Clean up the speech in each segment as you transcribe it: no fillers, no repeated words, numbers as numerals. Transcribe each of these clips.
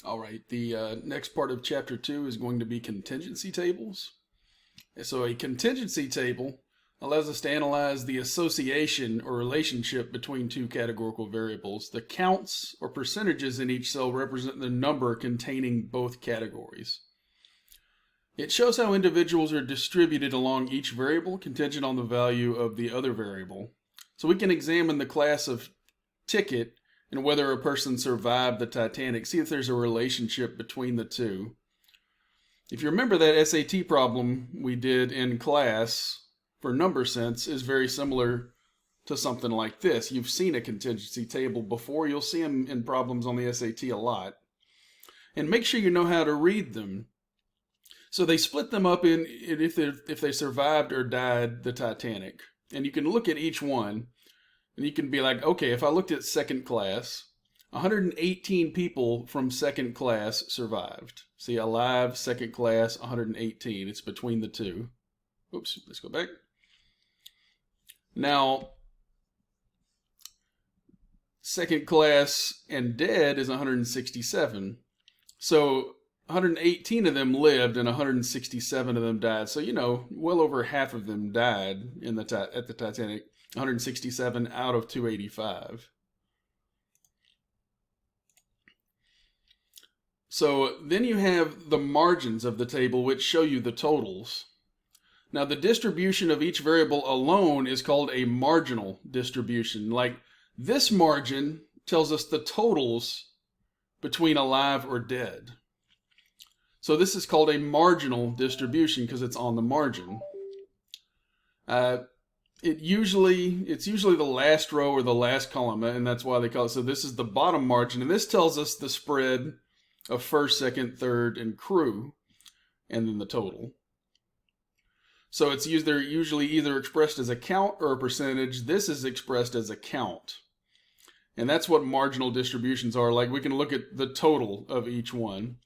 All right, the next part of chapter 2 is going to be contingency tables. So a contingency table allows us to analyze the association or relationship between two categorical variables. The counts or percentages in each cell represent the number containing both categories. It shows how individuals are distributed along each variable contingent on the value of the other variable. So we can examine the class of ticket and whether a person survived the Titanic, see if there's a relationship between the two. If you remember, that SAT problem we did in class for number sense is very similar to something like this. You've seen a contingency table before. You'll see them in problems on the SAT a lot. And make sure you know how to read them. So they split them up in if they survived or died the Titanic. And you can look at each one and you can be like, okay, if I looked at second class, 118 people from second class survived. See, alive, second class, 118. It's between the two. Oops, let's go back. Now, second class and dead is 167. So 118 of them lived and 167 of them died. So, well over half of them died at the Titanic. 167 out of 285. So then you have the margins of the table, which show you the totals. Now, the distribution of each variable alone is called a marginal distribution. Like, this margin tells us the totals between alive or dead. So this is called a marginal distribution because it's on the margin. It's usually the last row or the last column, and that's why they call it. So this is the bottom margin, and this tells us the spread of first, second, third, and crew, and then the total. So it's usually either expressed as a count or a percentage. This is expressed as a count. And that's what marginal distributions are. Like, we can look at the total of each one.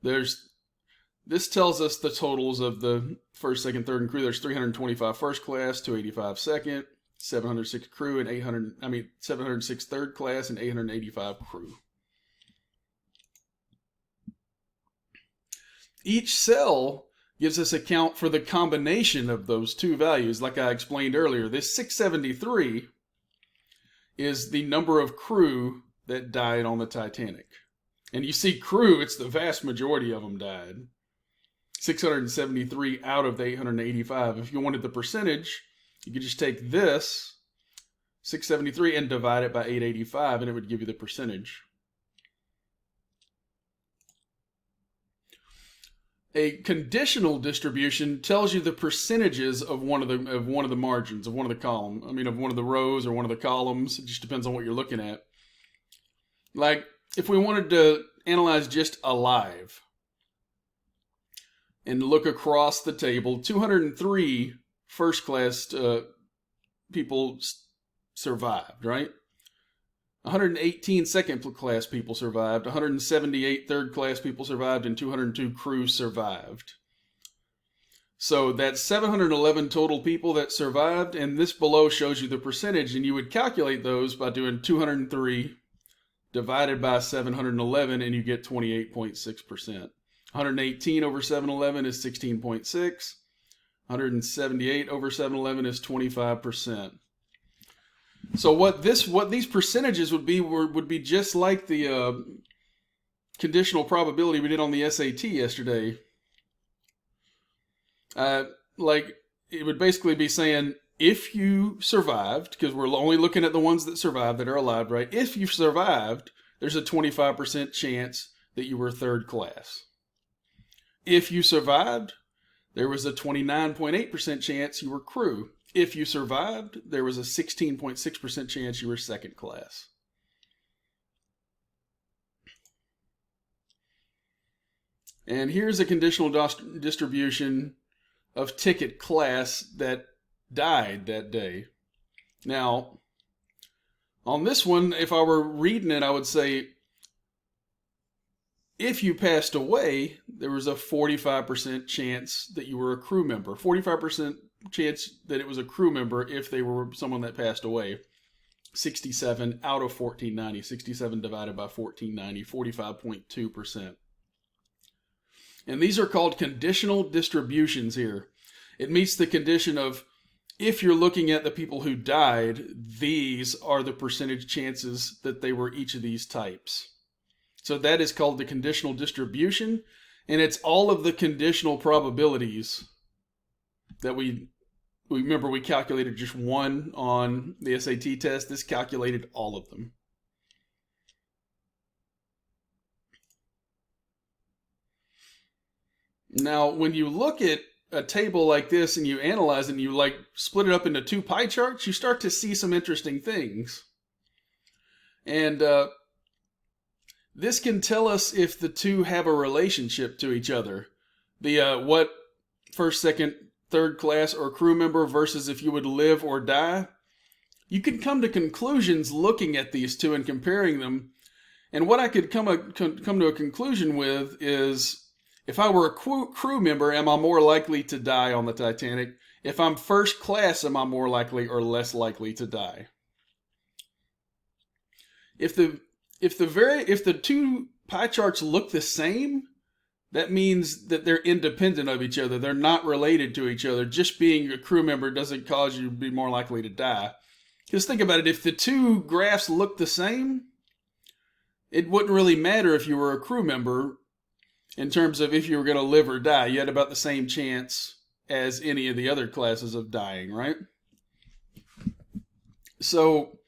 This tells us the totals of the first, second, third, and crew. There's 325 first class, 285 second, 706 crew, and 706 third class, and 885 crew. Each cell gives us a count for the combination of those two values. Like I explained earlier, this 673 is the number of crew that died on the Titanic. And you see crew, it's the vast majority of them died. 673 out of the 885. If you wanted the percentage, you could just take this 673 and divide it by 885, and it would give you the percentage. A conditional distribution tells you the percentages of one of the margins of one of the columns. Of one of the rows or one of the columns. It just depends on what you're looking at. Like, if we wanted to analyze just alive and look across the table, 203 first class people survived, right? 118 second class people survived, 178 third class people survived, and 202 crew survived. So that's 711 total people that survived, and this below shows you the percentage, and you would calculate those by doing 203 divided by 711, and you get 28.6%. 118 over 711 is 16.6. 178 over 711 is 25%. So what these percentages would be just like the conditional probability we did on the SAT yesterday. Like, it would basically be saying, if you survived, because we're only looking at the ones that survived that are alive, right? If you survived, there's a 25% chance that you were third class. If you survived, there was a 29.8% chance you were crew. If you survived, there was a 16.6% chance you were second class. And here's a conditional distribution of ticket class that died that day. Now, on this one, if I were reading it, I would say, if you passed away, there was a 45% chance that you were a crew member. 45% chance that it was a crew member if they were someone that passed away. 67 out of 1490. 67 divided by 1490, 45.2%. And these are called conditional distributions here. It meets the condition of, if you're looking at the people who died, these are the percentage chances that they were each of these types. So that is called the conditional distribution, and it's all of the conditional probabilities that we remember we calculated just one on the SAT test. This calculated all of them. Now, when you look at a table like this and you analyze it and you like split it up into two pie charts, you start to see some interesting things. And this can tell us if the two have a relationship to each other. The what first, second, third class or crew member versus if you would live or die. You can come to conclusions looking at these two and comparing them. And what I could come to a conclusion with is, if I were a crew member, am I more likely to die on the Titanic? If I'm first class, am I more likely or less likely to die? If the two pie charts look the same, that means that they're independent of each other. They're not related to each other. Just being a crew member doesn't cause you to be more likely to die. Because think about it, if the two graphs look the same, it wouldn't really matter if you were a crew member in terms of if you were going to live or die. You had about the same chance as any of the other classes of dying, right? So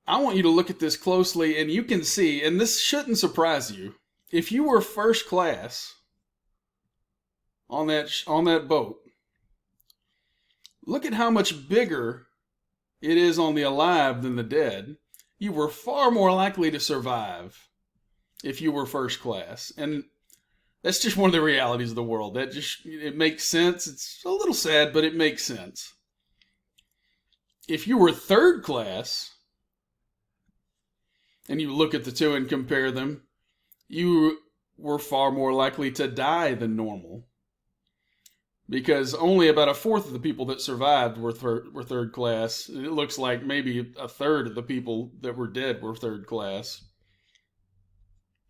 I want you to look at this closely, and you can see, and this shouldn't surprise you, if you were first class on that boat, look at how much bigger it is on the alive than the dead. You were far more likely to survive if you were first class. And that's just one of the realities of the world. It makes sense. It's a little sad, but it makes sense. If you were third class, and you look at the two and compare them, you were far more likely to die than normal. Because only about a fourth of the people that survived were third class. It looks like maybe a third of the people that were dead were third class.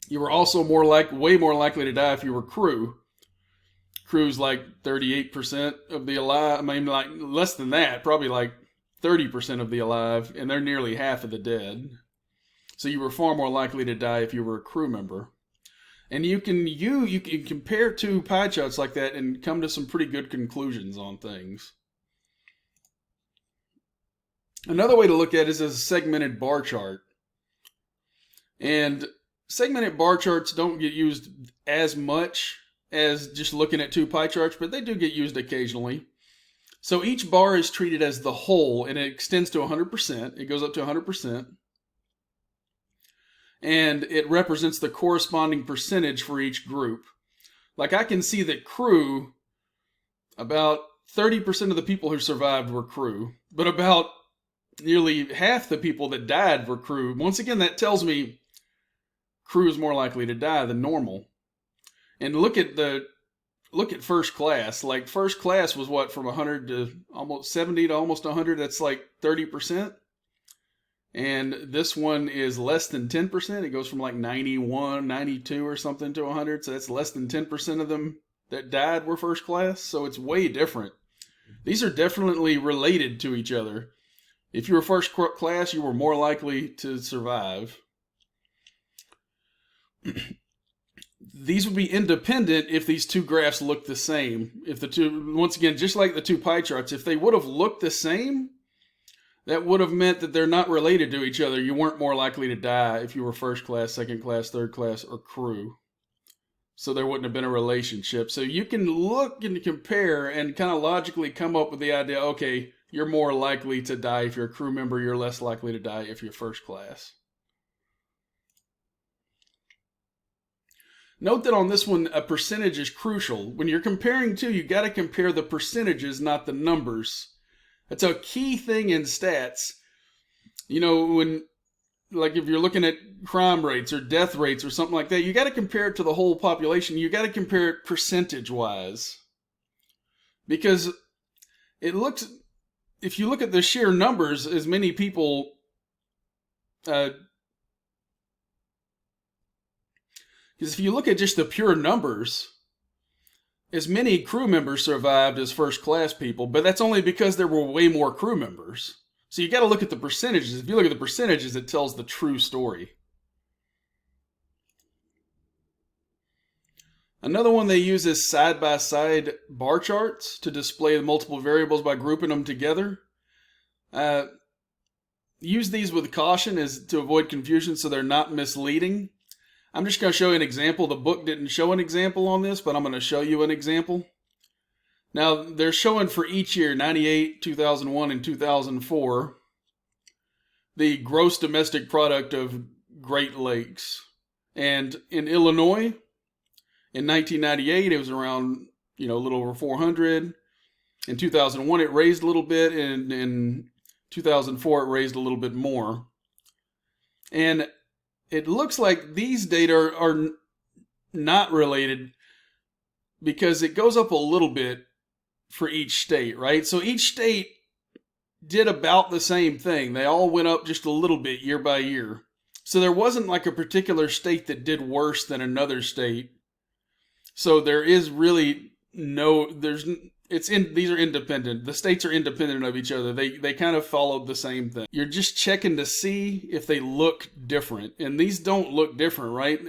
You were also way more likely to die if you were crew. Crew's like 38% of the alive. I mean, like less than that, probably like 30% of the alive, and they're nearly half of the dead. So you were far more likely to die if you were a crew member. And you can compare two pie charts like that and come to some pretty good conclusions on things. Another way to look at it is as a segmented bar chart. And segmented bar charts don't get used as much as just looking at two pie charts, but they do get used occasionally. So each bar is treated as the whole, and it extends to 100%. It goes up to 100%. And it represents the corresponding percentage for each group. Like I can see that crew, about 30% of the people who survived were crew, but about nearly half the people that died were crew. Once again, that tells me crew is more likely to die than normal. And look at first class. Like first class was what, from 100 to almost 70 to almost 100. That's like 30%. And this one is less than 10%. It goes from like 91, 92 or something to 100. So that's less than 10% of them that died were first class. So it's way different. These are definitely related to each other. If you were first class, you were more likely to survive. These would be independent if these two graphs looked the same. If the two, once again, just like the two pie charts, if they would have looked the same, that would have meant that they're not related to each other. You weren't more likely to die if you were first class, second class, third class, or crew. So there wouldn't have been a relationship. So you can look and compare and kind of logically come up with the idea, okay, you're more likely to die if you're a crew member, you're less likely to die if you're first class. Note that on this one, a percentage is crucial. When you're comparing two, you got to compare the percentages, not the numbers. That's a key thing in stats. You know, if you're looking at crime rates or death rates or something like that, you got to compare it to the whole population. You got to compare it percentage-wise. Because it looks if you look at the sheer numbers, as many people, because if you look at just the pure numbers, as many crew members survived as first class people, but that's only because there were way more crew members. So you got to look at the percentages. If you look at the percentages, it tells the true story. Another one they use is side-by-side bar charts to display the multiple variables by grouping them together. Use these with caution as to avoid confusion so they're not misleading. I'm just going to show you an example. The book didn't show an example on this, but I'm going to show you an example. Now, they're showing for each year, 98, 2001, and 2004, the gross domestic product of Great Lakes. And in Illinois, in 1998, it was around, a little over 400. In 2001, it raised a little bit. And in 2004, it raised a little bit more. And it looks like these data are not related because it goes up a little bit for each state, right? So each state did about the same thing. They all went up just a little bit year by year. So there wasn't like a particular state that did worse than another state. So there is really these are independent. The states are independent of each other. They kind of followed the same thing. You're just checking to see if they look different. And these don't look different, right?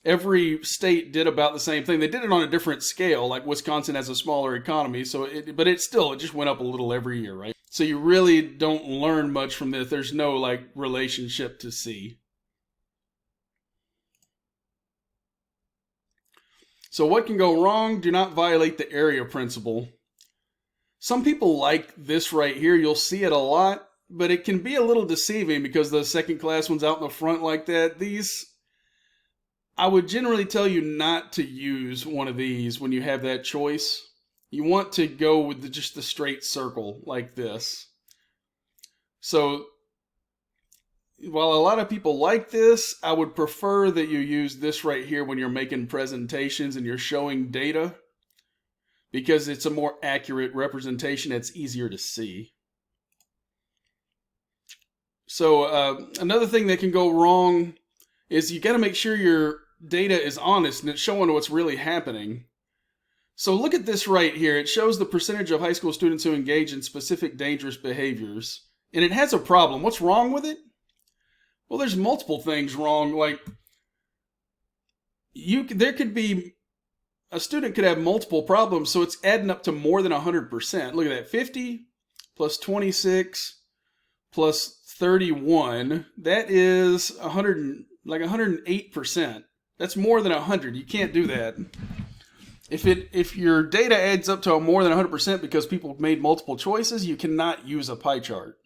Every state did about the same thing. They did it on a different scale. Like Wisconsin has a smaller economy, but it just went up a little every year, right? So you really don't learn much from this. There's no relationship to see. So what can go wrong? Do not violate the area principle. Some people like this right here. You'll see it a lot, but it can be a little deceiving because the second class one's out in the front like that. I would generally tell you not to use one of these when you have that choice. You want to go with just the straight circle like this. So while a lot of people like this, I would prefer that you use this right here when you're making presentations and you're showing data, because it's a more accurate representation. It's easier to see. So another thing that can go wrong is you got to make sure your data is honest and it's showing what's really happening. So look at this right here. It shows the percentage of high school students who engage in specific dangerous behaviors. And it has a problem. What's wrong with it? Well, there's multiple things wrong. There could be, a student could have multiple problems, so it's adding up to more than 100%. Look at that, 50 plus 26 plus 31. That is 108%. That's more than 100. You can't do that. If your data adds up to more than 100% because people made multiple choices, you cannot use a pie chart.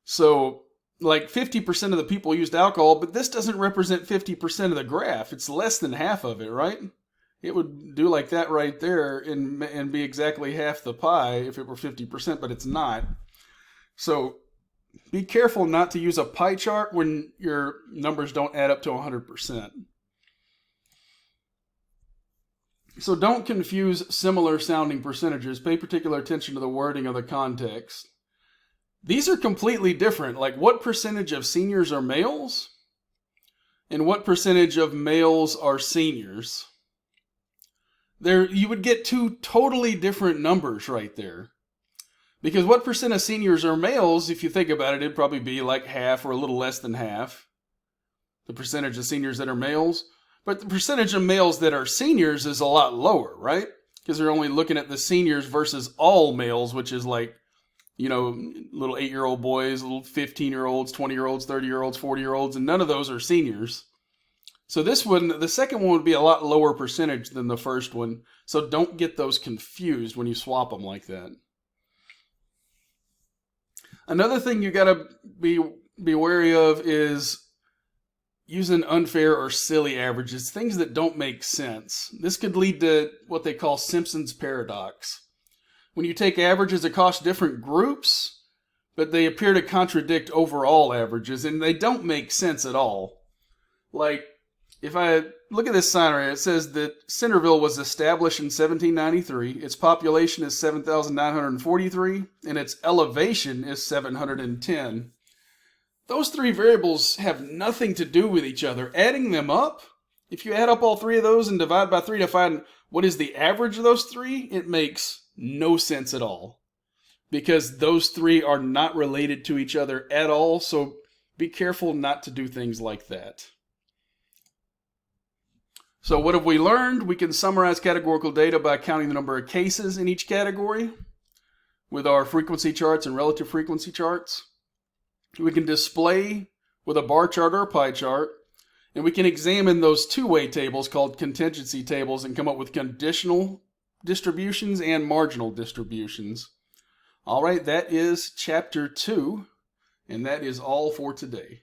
So 50% of the people used alcohol, but this doesn't represent 50% of the graph. It's less than half of it, right? It would do like that right there and be exactly half the pie if it were 50%, but it's not. So be careful not to use a pie chart when your numbers don't add up to 100%. So don't confuse similar sounding percentages. Pay particular attention to the wording of the context. These are completely different. Like, what percentage of seniors are males? And what percentage of males are seniors? You would get two totally different numbers right there. Because what percent of seniors are males, if you think about it, it'd probably be like half or a little less than half. The percentage of seniors that are males. But the percentage of males that are seniors is a lot lower, right? Because they're only looking at the seniors versus all males, which is little 8-year-old boys, little 15-year-olds, 20-year-olds, 30-year-olds, 40-year-olds, and none of those are seniors. So this one, the second one would be a lot lower percentage than the first one. So don't get those confused when you swap them like that. Another thing you got to be wary of is using unfair or silly averages, things that don't make sense. This could lead to what they call Simpson's paradox. When you take averages across different groups, but they appear to contradict overall averages, and they don't make sense at all. Like, if I look at this sign right here, it says that Centerville was established in 1793. Its population is 7,943, and its elevation is 710. Those three variables have nothing to do with each other. Adding them up, if you add up all three of those and divide by 3 to find what is the average of those three, it makes no sense at all. Because those three are not related to each other at all, so be careful not to do things like that. So what have we learned? We can summarize categorical data by counting the number of cases in each category with our frequency charts and relative frequency charts. We can display with a bar chart or a pie chart, and we can examine those two-way tables called contingency tables and come up with conditional distributions and marginal distributions. All right, that is chapter 2, and that is all for today.